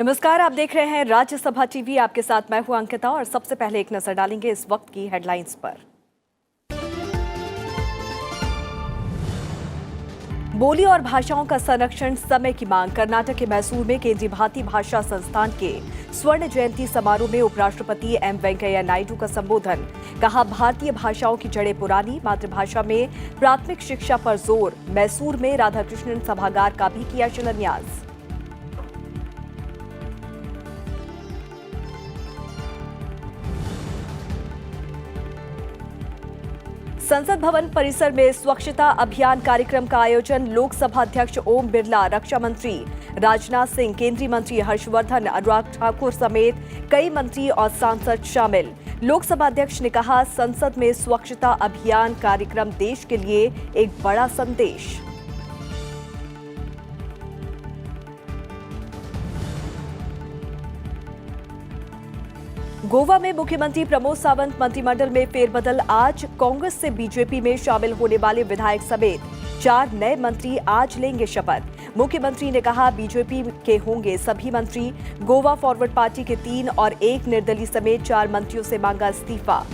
नमस्कार, आप देख रहे हैं राज्यसभा टीवी। आपके साथ मैं हूं अंकिता और सबसे पहले एक नजर डालेंगे इस वक्त की हेडलाइंस पर। बोली और भाषाओं का संरक्षण समय की मांग। कर्नाटक के मैसूर में केंद्रीय भारतीय भाषा संस्थान के स्वर्ण जयंती समारोह में उपराष्ट्रपति एम वेंकैया नायडू का संबोधन। कहा, भारतीय भाषाओं की जड़ें पुरानी, मातृभाषा में प्राथमिक शिक्षा पर जोर। मैसूर में राधाकृष्णन सभागार का भी किया शिलान्यास। संसद भवन परिसर में स्वच्छता अभियान कार्यक्रम का आयोजन। लोकसभा अध्यक्ष ओम बिरला, रक्षा मंत्री राजनाथ सिंह, केंद्रीय मंत्री हर्षवर्धन, अनुराग ठाकुर समेत कई मंत्री और सांसद शामिल। लोकसभा अध्यक्ष ने कहा, संसद में स्वच्छता अभियान कार्यक्रम देश के लिए एक बड़ा संदेश। गोवा में मुख्यमंत्री प्रमोद सावंत मंत्रिमंडल में फेरबदल। आज कांग्रेस से बीजेपी में शामिल होने वाले विधायक समेत 4 नए मंत्री आज लेंगे शपथ। मुख्यमंत्री ने कहा, बीजेपी के होंगे सभी मंत्री। गोवा फॉरवर्ड पार्टी के 3 और 1 निर्दलीय समेत 4 मंत्रियों से मांगा इस्तीफा।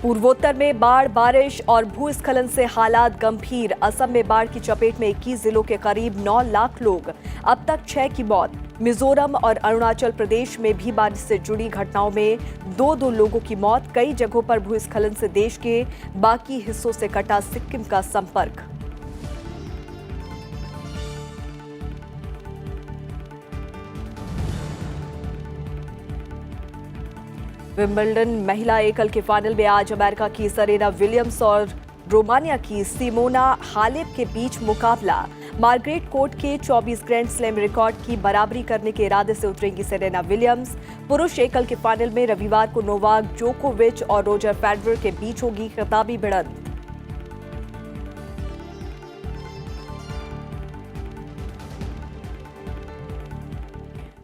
पूर्वोत्तर में बाढ़, बारिश और भूस्खलन से हालात गंभीर। असम में बाढ़ की चपेट में 21 जिलों के करीब 9 लाख लोग। अब तक 6 की मौत। मिजोरम और अरुणाचल प्रदेश में भी बारिश से जुड़ी घटनाओं में 2 लोगों की मौत। कई जगहों पर भूस्खलन से देश के बाकी हिस्सों से कटा सिक्किम का संपर्क। विंबलडन महिला एकल के फाइनल में आज अमेरिका की सेरेना विलियम्स और रोमानिया की सिमोना हालेप के बीच मुकाबला। मार्गरेट कोर्ट के 24 ग्रैंड स्लैम रिकॉर्ड की बराबरी करने के इरादे से उतरेंगी सेरेना विलियम्स। पुरुष एकल के फाइनल में रविवार को नोवाक जोकोविच और रोजर फेडरर के बीच होगी खिताबी भिड़ंत।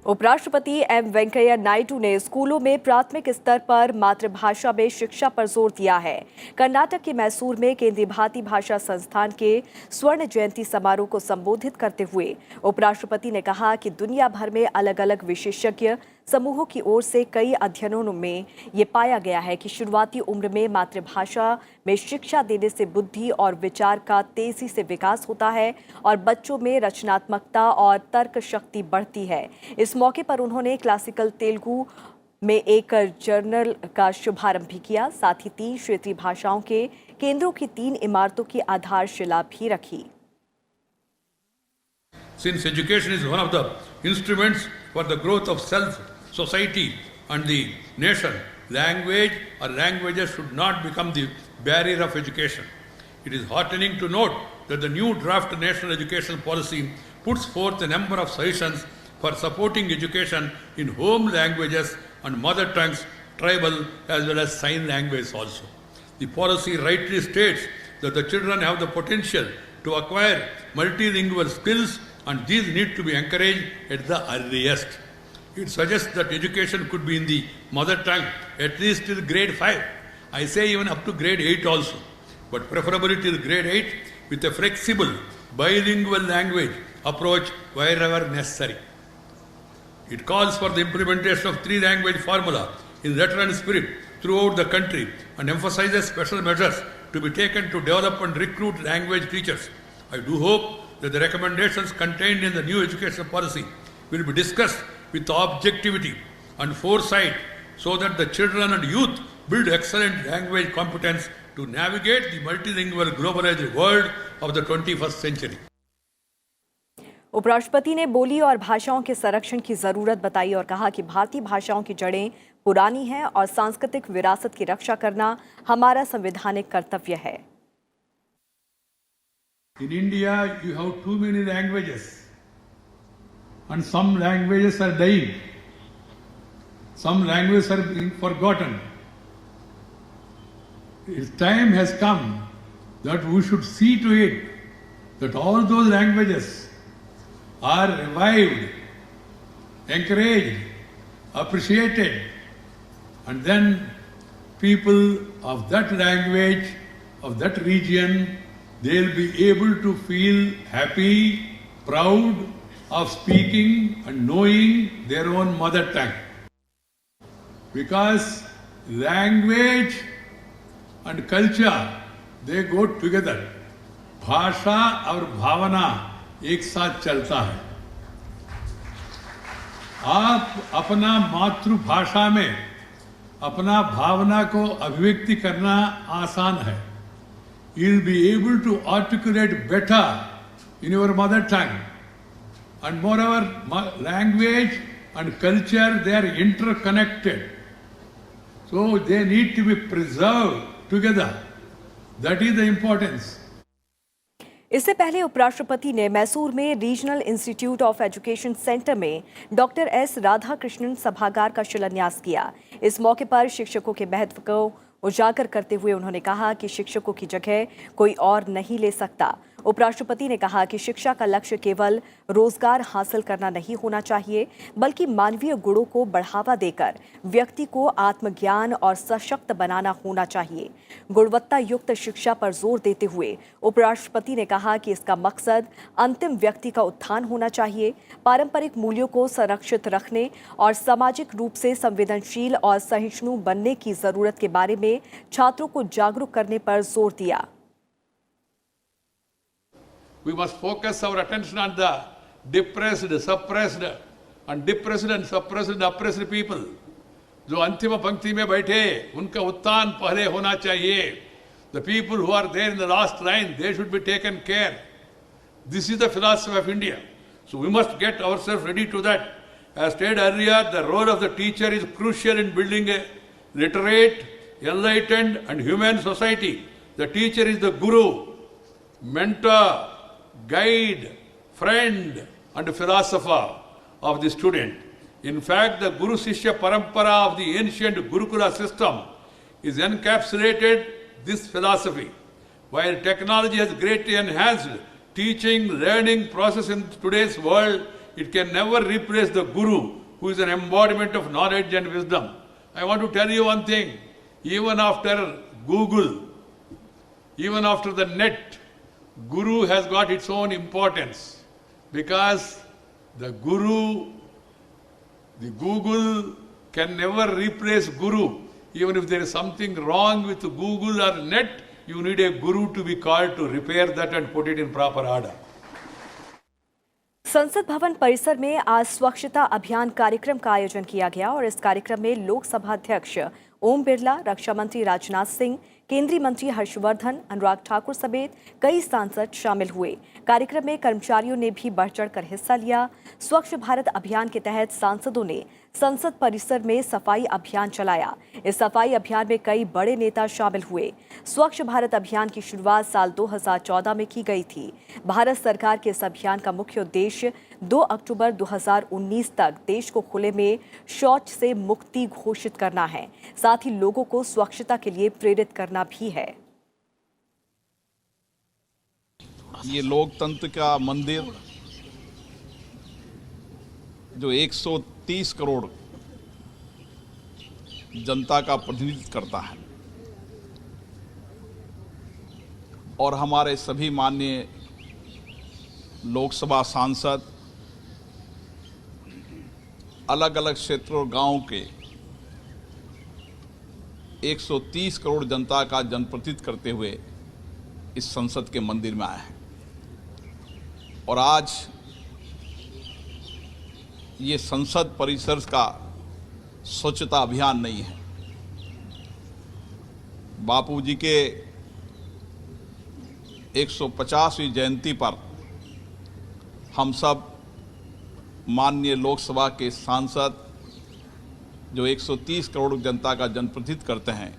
उपराष्ट्रपति एम वेंकैया नायडू ने स्कूलों में प्राथमिक स्तर पर मातृभाषा में शिक्षा पर जोर दिया है। कर्नाटक के मैसूर में केंद्रीय भारतीय भाषा संस्थान के स्वर्ण जयंती समारोह को संबोधित करते हुए उपराष्ट्रपति ने कहा कि दुनिया भर में अलग अलग विशेषज्ञ समूहों की ओर से कई अध्ययनों में ये पाया गया है कि शुरुआती उम्र में मातृभाषा में शिक्षा देने से बुद्धि और विचार का तेजी से विकास होता है और बच्चों में रचनात्मकता और तर्क शक्ति बढ़ती है। इस मौके पर उन्होंने क्लासिकल तेलुगु में एक जर्नल का शुभारंभ भी किया। साथ ही 3 क्षेत्रीय भाषाओं के केंद्रों की 3 इमारतों की आधारशिला भी रखी। Since education is one of the instruments for the growth of self, society and the nation, language or languages should not become the barrier of education. It is heartening to note that the new draft national education policy puts forth a number of suggestions for supporting education in home languages and mother tongues, tribal as well as sign language also. The policy rightly states that the children have the potential to acquire multilingual skills and these need to be encouraged at the earliest. It suggests that education could be in the mother tongue at least till grade 5. I say even up to grade 8 also, but preferably till grade 8 with a flexible bilingual language approach wherever necessary. It calls for the implementation of 3-language formula in letter and spirit throughout the country and emphasizes special measures to be taken to develop and recruit language teachers. I do hope that the recommendations contained in the new education policy will be discussed with objectivity and foresight so that the children and youth build excellent language competence to navigate the multilingual globalized world of the 21st century. उपराष्ट्रपति ने बोली और भाषाओं के संरक्षण की जरूरत बताई और कहा कि भारतीय भाषाओं की जड़ें पुरानी हैं और सांस्कृतिक विरासत की रक्षा करना हमारा संवैधानिक कर्तव्य है। In India, you have too many languages, and some languages are dying. Some languages are being forgotten. Its time has come that we should see to it that all those languages are revived, encouraged, appreciated, and then people of that language, of that region, they'll be able to feel happy, proud of speaking and knowing their own mother tongue. Because language and culture, they go together. भाषा और भावना एक साथ चलता है. आप अपना मातृभाषा में अपना भावना को अभिव्यक्ति करना आसान है. You'll be able to articulate better in your mother tongue. And moreover, language and culture, they are interconnected. So they need to be preserved together. That is the importance. इससे पहले उपराष्ट्रपति ने मैसूर में regional institute of education centre में doctor S Radhakrishnan सभागार का शिलान्यास किया. इस मौके पर शिक्षकों के महत्व को उजागर करते हुए उन्होंने कहा कि शिक्षकों की जगह कोई और नहीं ले सकता. उपराष्ट्रपति ने कहा कि शिक्षा का लक्ष्य केवल रोजगार हासिल करना नहीं होना चाहिए, बल्कि मानवीय गुणों को बढ़ावा देकर व्यक्ति को आत्मज्ञान और सशक्त बनाना होना चाहिए. गुणवत्ता युक्त शिक्षा पर जोर देते हुए उपराष्ट्रपति ने कहा कि इसका मकसद अंतिम व्यक्ति का उत्थान होना चाहिए. पारंपरिक मूल्यों को संरक्षित रखने और सामाजिक रूप से संवेदनशील और सहिष्णु बनने की जरूरत के बारे में छात्रों को जागरूक करने पर जोर दिया. We must focus our attention on the depressed, suppressed and oppressed people. जो अंतिम पंक्ति में बैठे उनका उत्थान पहले होना चाहिए. The people who are there in the last line, they should be taken care. This is the philosophy of India. So we must get ourselves ready to that. As stated earlier, the role of the teacher is crucial in building a literate, enlightened and human society. The teacher is the guru, mentor, guide, friend and philosopher of the student. In fact, the Guru Shishya Parampara of the ancient Gurukula system is encapsulated this philosophy. While technology has greatly enhanced teaching, learning process in today's world, it can never replace the Guru, who is an embodiment of knowledge and wisdom. I want to tell you one thing, even after Google, even after the net, Guru has got its own importance, because the Google can never replace Guru. Even if there is something wrong with Google or net, you need a Guru to be called to repair that and put it in proper order. संसद भवन परिसर में आज स्वच्छता अभियान कार्यक्रम का आयोजन किया गया और इस कार्यक्रम में लोकसभा अध्यक्ष ओम बिरला, रक्षा मंत्री राजनाथ सिंह, केंद्रीय मंत्री हर्षवर्धन, अनुराग ठाकुर समेत कई सांसद शामिल हुए. कार्यक्रम में कर्मचारियों ने भी बढ़ चढ़कर हिस्सा लिया. स्वच्छ भारत अभियान के तहत सांसदों ने संसद परिसर में सफाई अभियान चलाया. इस सफाई अभियान में कई बड़े नेता शामिल हुए. स्वच्छ भारत अभियान की शुरुआत साल 2014 में की गई थी. भारत सरकार के इस अभियान का मुख्य उद्देश्य 2 अक्टूबर 2019 तक देश को खुले में शौच से मुक्ति घोषित करना है. साथ ही लोगों को स्वच्छता के लिए प्रेरित करना भी है. ये लोकतंत्र का मंदिर जो 130 करोड़ जनता का प्रतिनिधित्व करता है और हमारे सभी माननीय लोकसभा सांसद अलग अलग क्षेत्रों और गांवों के 130 करोड़ जनता का जनप्रतिनिधित्व करते हुए इस संसद के मंदिर में आए हैं. और आज ये संसद परिसर का स्वच्छता अभियान नहीं है. बापू जी के 150वीं जयंती पर हम सब माननीय लोकसभा के सांसद जो 130 करोड़ जनता का जनप्रतिनिधित्व करते हैं,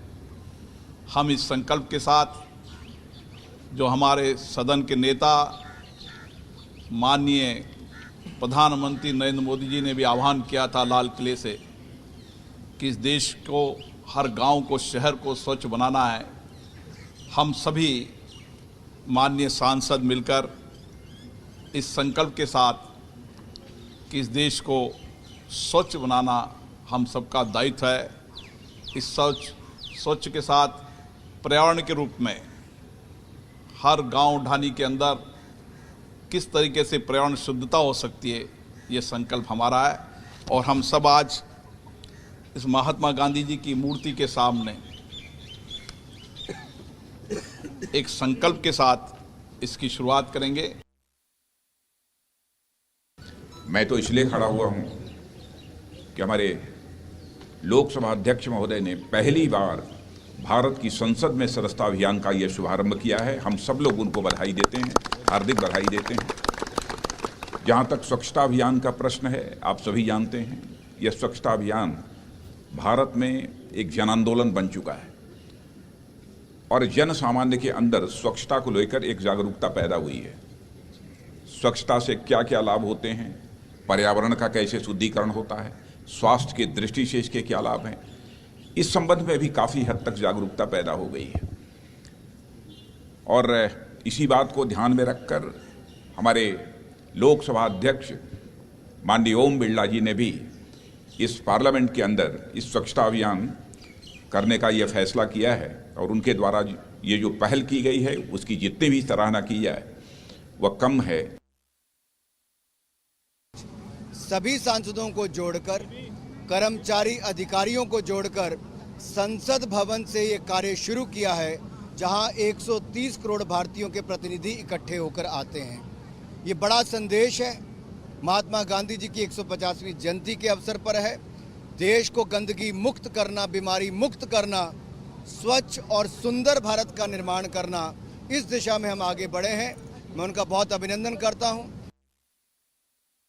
हम इस संकल्प के साथ जो हमारे सदन के नेता माननीय प्रधानमंत्री नरेंद्र मोदी जी ने भी आह्वान किया था लाल किले से कि इस देश को, हर गांव को, शहर को स्वच्छ बनाना है. हम सभी माननीय सांसद मिलकर इस संकल्प के साथ कि इस देश को स्वच्छ बनाना हम सबका दायित्व है. इस स्वच्छ के साथ पर्यावरण के रूप में हर गांव ढानी के अंदर किस तरीके से पर्यावरण शुद्धता हो सकती है, ये संकल्प हमारा है। और हम सब आज इस महात्मा गांधी जी की मूर्ति के सामने एक संकल्प के साथ इसकी शुरुआत करेंगे। मैं तो इसलिए खड़ा हुआ हूं कि हमारे लोकसभा अध्यक्ष महोदय ने पहली बार भारत की संसद में सदस्यता अभियान का यह शुभारंभ किया है। हम सब लोग उनको बधाई देते हैं, हार्दिक बधाई देते हैं। जहां तक स्वच्छता अभियान का प्रश्न है, आप सभी जानते हैं यह स्वच्छता अभियान भारत में एक जन आंदोलन बन चुका है और जन सामान्य के अंदर स्वच्छता को लेकर एक जागरूकता पैदा हुई है। स्वच्छता से क्या क्या लाभ होते हैं, पर्यावरण का कैसे शुद्धिकरण होता है, स्वास्थ्य की दृष्टि से इसके क्या लाभ हैं, इस संबंध में भी काफ़ी हद तक जागरूकता पैदा हो गई है। और इसी बात को ध्यान में रखकर हमारे लोकसभा अध्यक्ष माननीय ओम बिरला जी ने भी इस पार्लियामेंट के अंदर इस स्वच्छता अभियान करने का यह फैसला किया है और उनके द्वारा ये जो पहल की गई है उसकी जितनी भी सराहना की जाए वह कम है। सभी सांसदों को जोड़कर, कर्मचारी अधिकारियों को जोड़कर संसद भवन से ये कार्य शुरू किया है, जहां 130 करोड़ भारतीयों के प्रतिनिधि इकट्ठे होकर आते हैं। ये बड़ा संदेश है, महात्मा गांधी जी की 150वीं जयंती के अवसर पर है। देश को गंदगी मुक्त करना, बीमारी मुक्त करना, स्वच्छ और सुंदर भारत का निर्माण करना, इस दिशा में हम आगे बढ़े हैं। मैं उनका बहुत अभिनंदन करता हूं।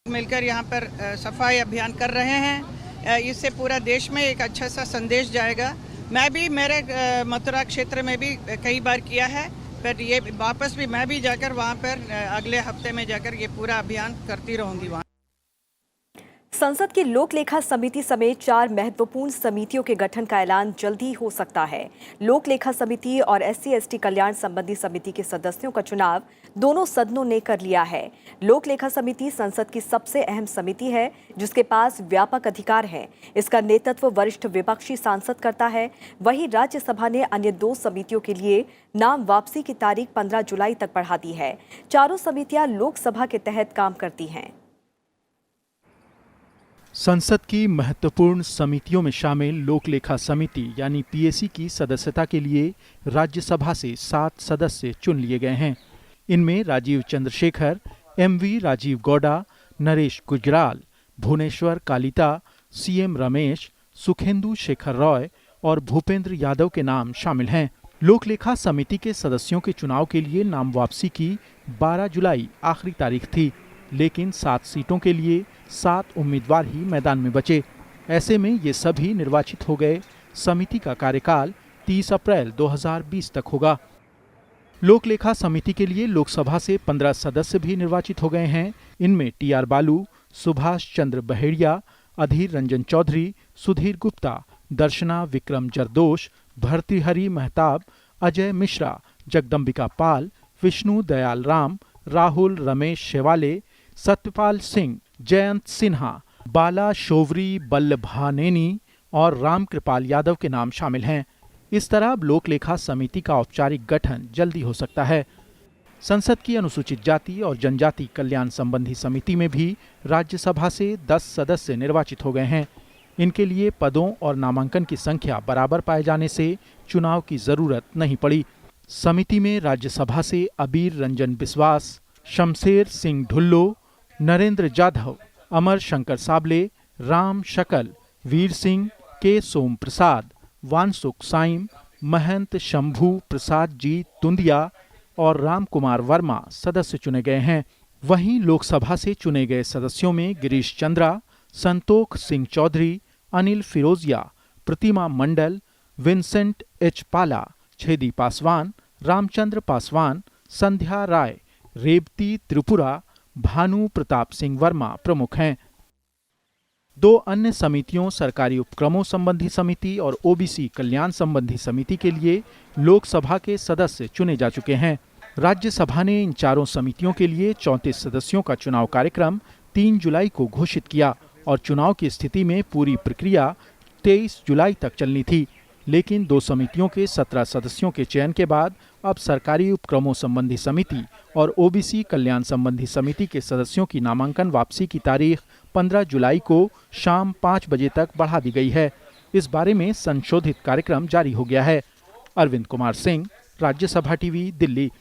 मिलकर यहाँ पर सफाई अभियान कर रहे हैं, इससे पूरा देश में एक अच्छा सा संदेश जाएगा। मैं भी मेरे मथुरा क्षेत्र में भी कई बार किया है, पर ये वापस भी मैं भी जाकर वहाँ पर अगले हफ्ते में जाकर ये पूरा अभियान करती रहूँगी वहाँ। संसद की लोक लेखा समिति समेत 4 महत्वपूर्ण समितियों के गठन का ऐलान जल्दी हो सकता है। लोक लेखा समिति और SC/ST कल्याण संबंधी समिति के सदस्यों का चुनाव दोनों सदनों ने कर लिया है। लोक लेखा समिति संसद की सबसे अहम समिति है, जिसके पास व्यापक अधिकार हैं। इसका नेतृत्व वरिष्ठ विपक्षी सांसद करता है। वहीं राज्यसभा ने अन्य 2 समितियों के लिए नाम वापसी की तारीख 15 जुलाई तक बढ़ा दी है। चारों समितियां लोकसभा के तहत काम करती हैं। संसद की महत्वपूर्ण समितियों में शामिल लोक लेखा समिति यानी PAC की सदस्यता के लिए राज्यसभा से 7 सदस्य चुन लिए गए हैं। इनमें राजीव चंद्रशेखर, MV राजीव गौडा, नरेश गुजराल, भुवनेश्वर कालिता, CM रमेश, सुखेंदु शेखर रॉय और भूपेंद्र यादव के नाम शामिल हैं। लोक लेखा समिति के सदस्यों के चुनाव के लिए नाम वापसी की 12 जुलाई आखिरी तारीख थी, लेकिन 7 सीटों के लिए 7 उम्मीदवार ही मैदान में बचे। ऐसे में ये सभी निर्वाचित हो गए। समिति का कार्यकाल 30 अप्रैल 2020 तक होगा। लोक लेखा समिति के लिए लोकसभा से 15 सदस्य भी निर्वाचित हो गए हैं। इनमें TR बालू, सुभाष चंद्र बहेड़िया, अधीर रंजन चौधरी, सुधीर गुप्ता, दर्शना विक्रम जरदोश, भर्तृहरि मेहताब, अजय मिश्रा, जगदम्बिका पाल, विष्णु दयाल राम, राहुल रमेश शेवाले, सत्यपाल सिंह, जयंत सिन्हा, बाला शोवरी बल्लभानेनी और रामकृपाल यादव के नाम शामिल हैं। इस तरह लोक लेखा समिति का औपचारिक गठन जल्दी हो सकता है। संसद की अनुसूचित जाति और जनजाति कल्याण संबंधी समिति में भी राज्यसभा से 10 सदस्य निर्वाचित हो गए हैं। इनके लिए पदों और नामांकन की संख्या बराबर पाए जाने से चुनाव की जरूरत नहीं पड़ी। समिति में राज्यसभा से अबीर रंजन बिस्वास, शमशेर सिंह ढुल्लो, नरेंद्र जाधव, अमर शंकर साबले, राम शकल, वीर सिंह, के सोम प्रसाद, वानसुक साइम, महंत शंभू प्रसाद जी तुंदिया और राम कुमार वर्मा सदस्य चुने गए हैं। वहीं लोकसभा से चुने गए सदस्यों में गिरीश चंद्रा, संतोख सिंह चौधरी, अनिल फिरोजिया, प्रतिमा मंडल, विंसेंट H पाला, छेदी पासवान, रामचंद्र पासवान, संध्या राय, रेवती त्रिपुरा, भानु प्रताप सिंह वर्मा प्रमुख हैं। 2 अन्य समितियों सरकारी उपक्रमों संबंधी समिति और OBC कल्याण संबंधी समिति के लिए लोकसभा के सदस्य चुने जा चुके हैं। राज्यसभा ने इन चारों समितियों के लिए 34 सदस्यों का चुनाव कार्यक्रम 3 जुलाई को घोषित किया और चुनाव की स्थिति में पूरी प्रक्रिया 23 जुलाई तक चलनी थी। लेकिन 2 समितियों के 17 सदस्यों के चयन के बाद अब सरकारी उपक्रमों संबंधी समिति और ओबीसी कल्याण संबंधी समिति के सदस्यों की नामांकन वापसी की तारीख 15 जुलाई को शाम 5 बजे तक बढ़ा दी गई है। इस बारे में संशोधित कार्यक्रम जारी हो गया है। अरविंद कुमार सिंह, राज्यसभा टीवी, दिल्ली।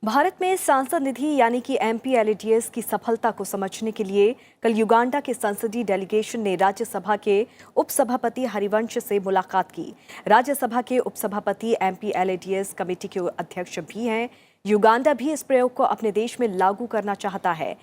भारत में सांसद निधि यानी कि MPLADS की सफलता को समझने के लिए कल युगांडा के संसदीय डेलीगेशन ने राज्यसभा के उपसभापति हरिवंश से मुलाकात की। राज्यसभा के उपसभापति MPLADS कमेटी के अध्यक्ष भी हैं। युगांडा भी इस प्रयोग को अपने देश में लागू करना चाहता है।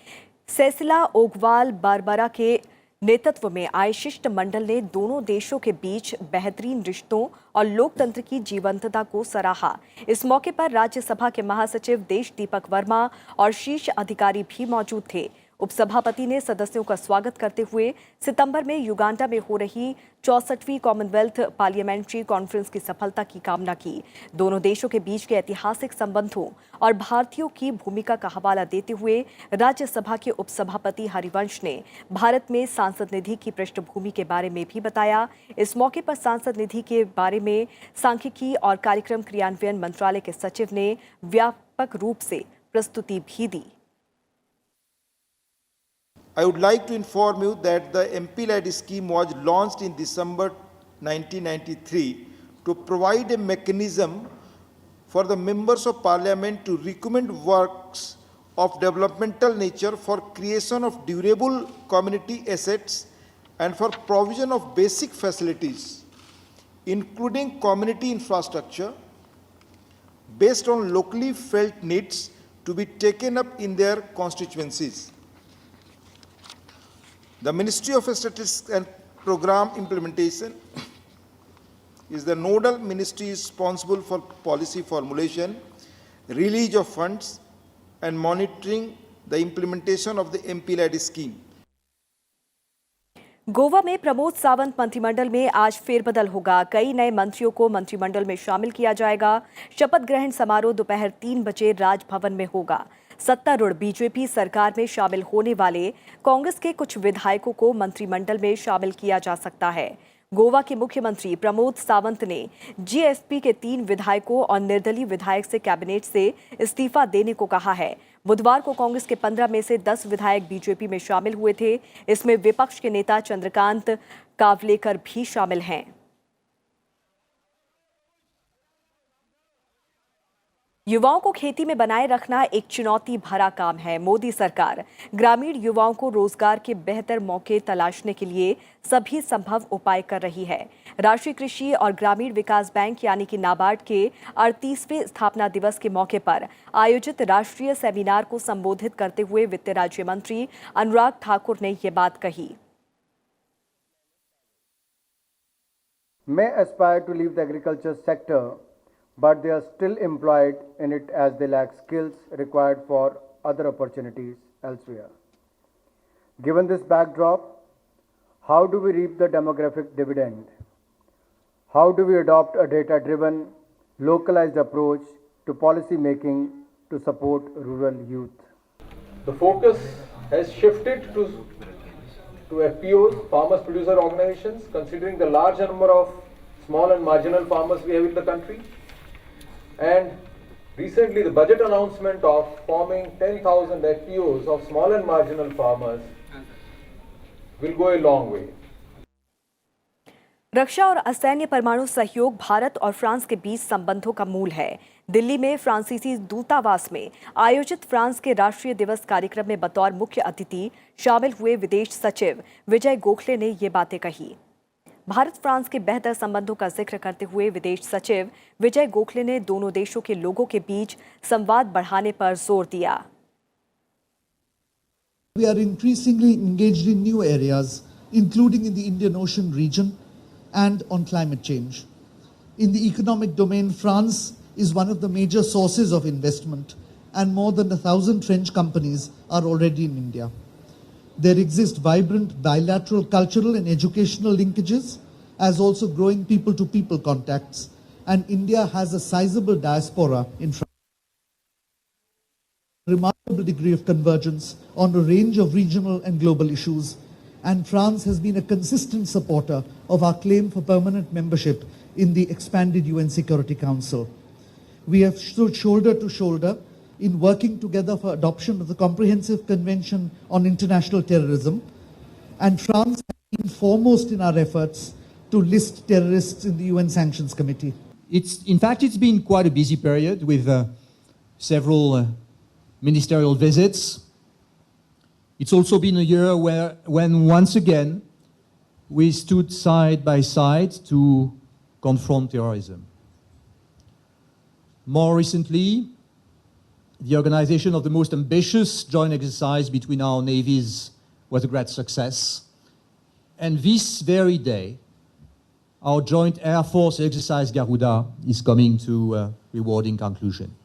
सेसिला ओगवाल बारबरा के नेतृत्व में आए शिष्टमंडल ने दोनों देशों के बीच बेहतरीन रिश्तों और लोकतंत्र की जीवंतता को सराहा। इस मौके पर राज्यसभा के महासचिव देश दीपक वर्मा और शीर्ष अधिकारी भी मौजूद थे। उपसभापति ने सदस्यों का स्वागत करते हुए सितंबर में युगांडा में हो रही 64वीं कॉमनवेल्थ पार्लियामेंट्री कॉन्फ्रेंस की सफलता की कामना की। दोनों देशों के बीच के ऐतिहासिक संबंधों और भारतीयों की भूमिका का हवाला देते हुए राज्यसभा के उपसभापति हरिवंश ने भारत में सांसद निधि की पृष्ठभूमि के बारे में भी बताया। इस मौके पर सांसद निधि के बारे में सांख्यिकी और कार्यक्रम क्रियान्वयन मंत्रालय के सचिव ने व्यापक रूप से प्रस्तुति भी दी। I would like to inform you that the MPLAD scheme was launched in December 1993 to provide a mechanism for the members of parliament to recommend works of developmental nature for creation of durable community assets and for provision of basic facilities, including community infrastructure, based on locally felt needs to be taken up in their constituencies. The Ministry of Statistics and Program Implementation is the nodal ministry responsible for policy formulation, release of funds, and monitoring the implementation of the MPLAD scheme. Goa में प्रमोद सावंत मंत्रिमंडल में आज फेरबदल होगा। कई नए मंत्रियों को मंत्रिमंडल में शामिल किया जाएगा। शपथ ग्रहण समारोह दोपहर 3 बजे राजभवन में होगा। सत्तारूढ़ बीजेपी सरकार में शामिल होने वाले कांग्रेस के कुछ विधायकों को मंत्रिमंडल में शामिल किया जा सकता है। गोवा के मुख्यमंत्री प्रमोद सावंत ने GSP के 3 विधायकों और निर्दलीय विधायक से कैबिनेट से इस्तीफा देने को कहा है। बुधवार को कांग्रेस के 15 में से 10 विधायक बीजेपी में शामिल हुए थे। इसमें विपक्ष के नेता चंद्रकांत कावलेकर भी शामिल हैं। युवाओं को खेती में बनाए रखना एक चुनौती भरा काम है। मोदी सरकार ग्रामीण युवाओं को रोजगार के बेहतर मौके तलाशने के लिए सभी संभव उपाय कर रही है। राष्ट्रीय कृषि और ग्रामीण विकास बैंक यानी कि नाबार्ड के 38वें स्थापना दिवस के मौके पर आयोजित राष्ट्रीय सेमिनार को संबोधित करते हुए वित्त राज्य मंत्री अनुराग ठाकुर ने ये बात कही। May aspire to leave the agriculture sector, but they are still employed in it as they lack skills required for other opportunities elsewhere. Given this backdrop, how do we reap the demographic dividend? How do we adopt a data-driven, localized approach to policy making to support rural youth? The focus has shifted to FPOs, farmers producer organizations, considering the large number of small and marginal farmers we have in the country. And recently the budget announcement of forming 10,000 FPOs of small and marginal farmers will go a long way. रक्षा और असैन्य परमाणु सहयोग भारत और France के बीच संबंधों का मूल है। दिल्ली में फ्रांसीसी दूतावास में आयोजित फ्रांस के राष्ट्रीय दिवस कार्यक्रम में बतौर मुख्य अतिथि शामिल हुए विदेश सचिव विजय गोखले ने ये बातें कही। भारत फ्रांस के बेहतर संबंधों का जिक्र करते हुए विदेश सचिव विजय गोखले ने दोनों देशों के लोगों के बीच संवाद बढ़ाने पर जोर दिया। We are increasingly engaged in new areas, including in the Indian Ocean region and on climate change. In the economic domain, France is one of the major sources of investment, and more than 1,000 French companies are already in India. There exist vibrant bilateral cultural and educational linkages, as also growing people-to-people contacts, and India has a sizable diaspora in France. Remarkable degree of convergence on a range of regional and global issues, and France has been a consistent supporter of our claim for permanent membership in the expanded UN Security Council. We have stood shoulder to shoulder in working together for adoption of the Comprehensive Convention on International Terrorism, and France has been foremost in our efforts to list terrorists in the UN Sanctions Committee. In fact, it's been quite a busy period with several ministerial visits. It's also been a year when once again we stood side by side to confront terrorism. More recently, the organization of the most ambitious joint exercise between our navies was a great success. And this very day, our joint Air Force exercise Garuda is coming to a rewarding conclusion.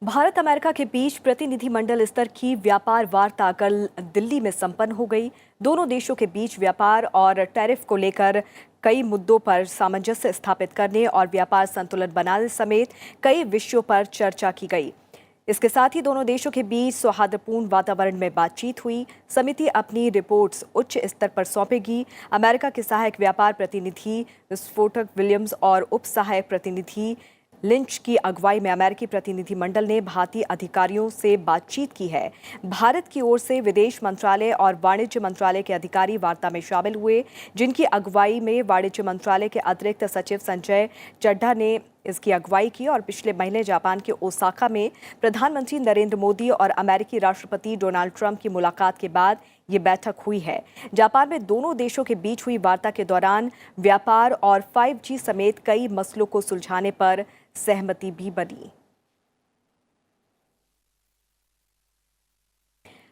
Bharat America के बीच प्रतिनिधिमंडल स्तर की व्यापार वार्ता कल दिल्ली में संपन्न हो गई। दोनों देशों के बीच व्यापार और टैरिफ को लेकर कई मुद्दों पर सामंजस्य स्थापित करने और व्यापार संतुलन बनाने समेत कई विषयों पर चर्चा की गई। इसके साथ ही दोनों देशों के बीच सौहार्दपूर्ण वातावरण में बातचीत हुई। समिति अपनी रिपोर्ट्स उच्च स्तर पर सौंपेगी। अमेरिका के सहायक व्यापार प्रतिनिधि विस्फोटक विलियम्स और उप सहायक प्रतिनिधि लिंच की अगुवाई में अमेरिकी प्रतिनिधिमंडल ने भारतीय अधिकारियों से बातचीत की है। भारत की ओर से विदेश मंत्रालय और वाणिज्य मंत्रालय के अधिकारी वार्ता में शामिल हुए, जिनकी अगुवाई में वाणिज्य मंत्रालय के अतिरिक्त सचिव संजय चड्ढा ने इसकी अगुवाई की। और पिछले महीने जापान के ओसाका में प्रधानमंत्री नरेंद्र मोदी और अमेरिकी राष्ट्रपति डोनाल्ड ट्रंप की मुलाकात के बाद ये बैठक हुई है। जापान में दोनों देशों के बीच हुई वार्ता के दौरान व्यापार और 5G समेत कई मसलों को सुलझाने पर सहमति भी बनी।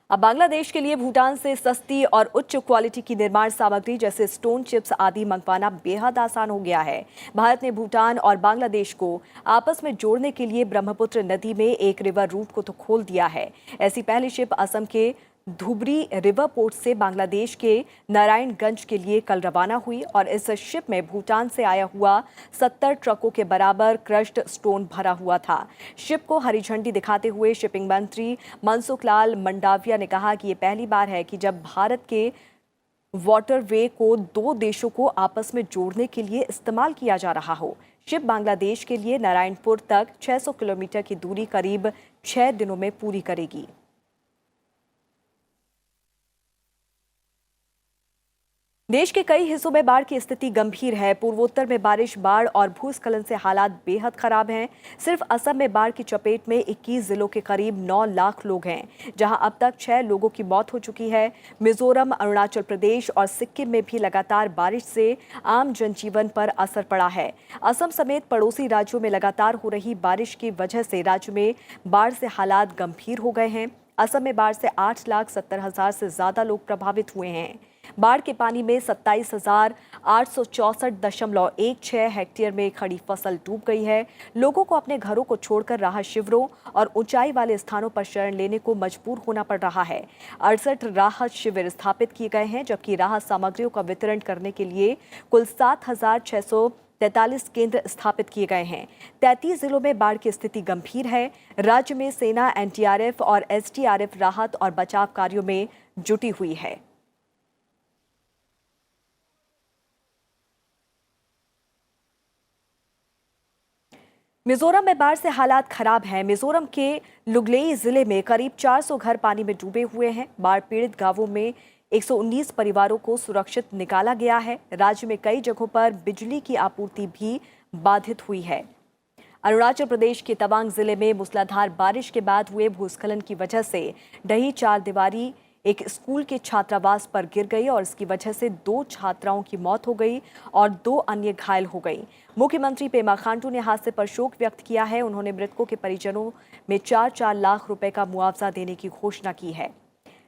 अब बांग्लादेश के लिए भूटान से सस्ती और उच्च क्वालिटी की निर्माण सामग्री जैसे स्टोन चिप्स आदि मंगवाना बेहद आसान हो गया है। भारत ने भूटान और बांग्लादेश को आपस में जोड़ने के लिए ब्रह्मपुत्र नदी में एक रिवर रूट को तो खोल दिया है। ऐसी पहली शिप असम के धुबरी रिवर पोर्ट से बांग्लादेश के नारायणगंज के लिए कल रवाना हुई और इस शिप में भूटान से आया हुआ 70 ट्रकों के बराबर क्रश्ड स्टोन भरा हुआ था। शिप को हरी झंडी दिखाते हुए शिपिंग मंत्री मनसुख लाल मंडाविया ने कहा कि ये पहली बार है कि जब भारत के वाटरवे को दो देशों को आपस में जोड़ने के लिए इस्तेमाल किया जा रहा हो। शिप बांग्लादेश के लिए नारायणपुर तक 600 किलोमीटर की दूरी करीब 6 दिनों में पूरी करेगी। देश के कई हिस्सों में बाढ़ की स्थिति गंभीर है। पूर्वोत्तर में बारिश, बाढ़ और भूस्खलन से हालात बेहद खराब हैं। सिर्फ असम में बाढ़ की चपेट में 21 जिलों के करीब 9 लाख लोग हैं, जहां अब तक 6 लोगों की मौत हो चुकी है। मिजोरम, अरुणाचल प्रदेश और सिक्किम में भी लगातार बारिश से आम जनजीवन पर असर पड़ा है। असम समेत पड़ोसी राज्यों में लगातार हो रही बारिश की वजह से राज्य में बाढ़ से हालात गंभीर हो गए हैं। असम में बाढ़ से 8,70,000 से ज्यादा लोग प्रभावित हुए हैं। बाढ़ के पानी में 27,864.16 हेक्टेयर में खड़ी फसल डूब गई है। लोगों को अपने घरों को छोड़कर राहत शिविरों और ऊंचाई वाले स्थानों पर शरण लेने को मजबूर होना पड़ रहा है। 68 राहत शिविर स्थापित किए गए हैं, जबकि राहत सामग्रियों का वितरण करने के लिए कुल 7,643 केंद्र स्थापित किए गए हैं। 33 जिलों में बाढ़ की स्थिति गंभीर है। राज्य में सेना, NDRF और SDRF राहत और बचाव कार्यों में जुटी हुई है। मिजोरम में बाढ़ से हालात खराब हैं। मिजोरम के लुगलेई जिले में करीब 400 घर पानी में डूबे हुए हैं। बाढ़ पीड़ित गांवों में 119 परिवारों को सुरक्षित निकाला गया है। राज्य में कई जगहों पर बिजली की आपूर्ति भी बाधित हुई है। अरुणाचल प्रदेश के तवांग जिले में मूसलाधार बारिश के बाद हुए भूस्खलन की वजह से ढही चारदीवारी एक स्कूल के छात्रावास पर गिर गई और इसकी वजह से 2 छात्राओं की मौत हो गई और 2 अन्य घायल हो गई। मुख्यमंत्री पेमा खांडू ने हादसे पर शोक व्यक्त किया है। उन्होंने मृतकों के परिजनों में 4-4 लाख रुपए का मुआवजा देने की घोषणा की है।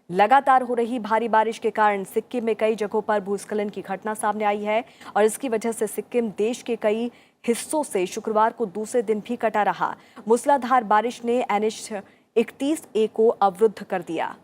लगातार हो रही भारी बारिश के कारण सिक्किम में कई जगहों पर भूस्खलन की घटना सामने आई है और इसकी वजह से सिक्किम देश के कई हिस्सों से शुक्रवार को दूसरे दिन भी कटा रहा। मूसलाधार बारिश ने NH 31A को अवरुद्ध कर दिया।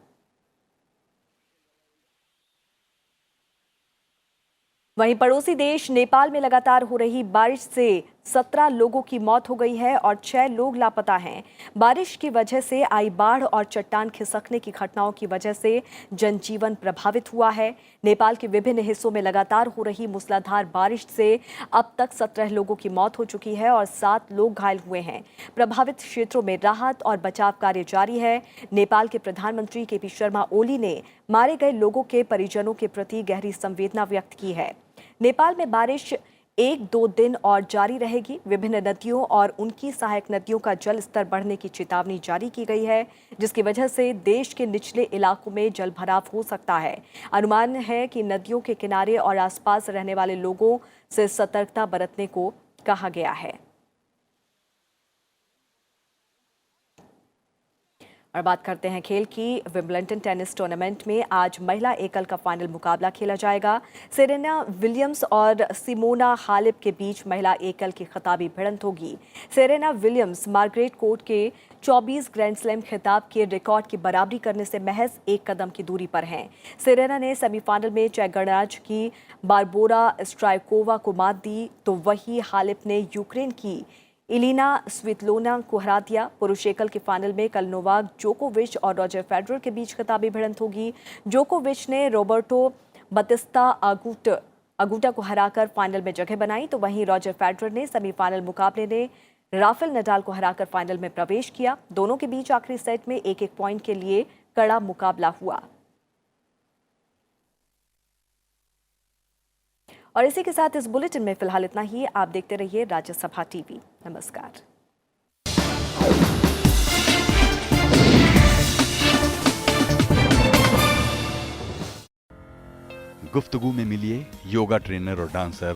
वहीं पड़ोसी देश नेपाल में लगातार हो रही बारिश से 17 लोगों की मौत हो गई है और 6 लोग लापता हैं। बारिश की वजह से आई बाढ़ और चट्टान खिसकने की घटनाओं की वजह से जनजीवन प्रभावित हुआ है। नेपाल के विभिन्न हिस्सों में लगातार हो रही मूसलाधार बारिश से अब तक 17 लोगों की मौत हो चुकी है और 7 लोग घायल हुए हैं। प्रभावित क्षेत्रों में राहत और बचाव कार्य जारी है। नेपाल के प्रधानमंत्री केपी शर्मा ओली ने मारे गए लोगों के परिजनों के प्रति गहरी संवेदना व्यक्त की है। नेपाल में बारिश 1-2 दिन और जारी रहेगी। विभिन्न नदियों और उनकी सहायक नदियों का जल स्तर बढ़ने की चेतावनी जारी की गई है, जिसकी वजह से देश के निचले इलाकों में जलभराव हो सकता है। अनुमान है कि नदियों के किनारे और आसपास रहने वाले लोगों से सतर्कता बरतने को कहा गया है। और बात करते हैं खेल की। विंबलडन टेनिस टूर्नामेंट में आज महिला एकल का फाइनल मुकाबला खेला जाएगा। सेरेना विलियम्स और सिमोना हालेप के बीच महिला एकल की खिताबी भिड़ंत होगी। सेरेना विलियम्स मार्गरेट कोर्ट के 24 ग्रैंड स्लैम खिताब के रिकॉर्ड की बराबरी करने से महज 1 कदम की दूरी पर हैं। सेरेना ने सेमीफाइनल में चेक गणराज्य की बारबोरा स्ट्राइकोवा को मात दी, तो वही हालेप ने यूक्रेन की इलिना स्वितलोना को हरा दिया। पुरुष एकल के फाइनल में कल नोवाक जोकोविच और रॉजर फेडरर के बीच खिताबी भिड़ंत होगी। जोकोविच ने रॉबर्टो बतिस्ता अगुटा को हराकर फाइनल में जगह बनाई, तो वहीं रॉजर फेडरर ने सेमीफाइनल मुकाबले में राफेल नडाल को हराकर फाइनल में प्रवेश किया। दोनों के बीच आखिरी सेट में 1-1 पॉइंट के लिए कड़ा मुकाबला हुआ। और इसी के साथ इस बुलेटिन में फिलहाल इतना ही। आप देखते रहिए राज्यसभा टीवी। नमस्कार। गुफ्तगू में मिलिए योगा ट्रेनर और डांसर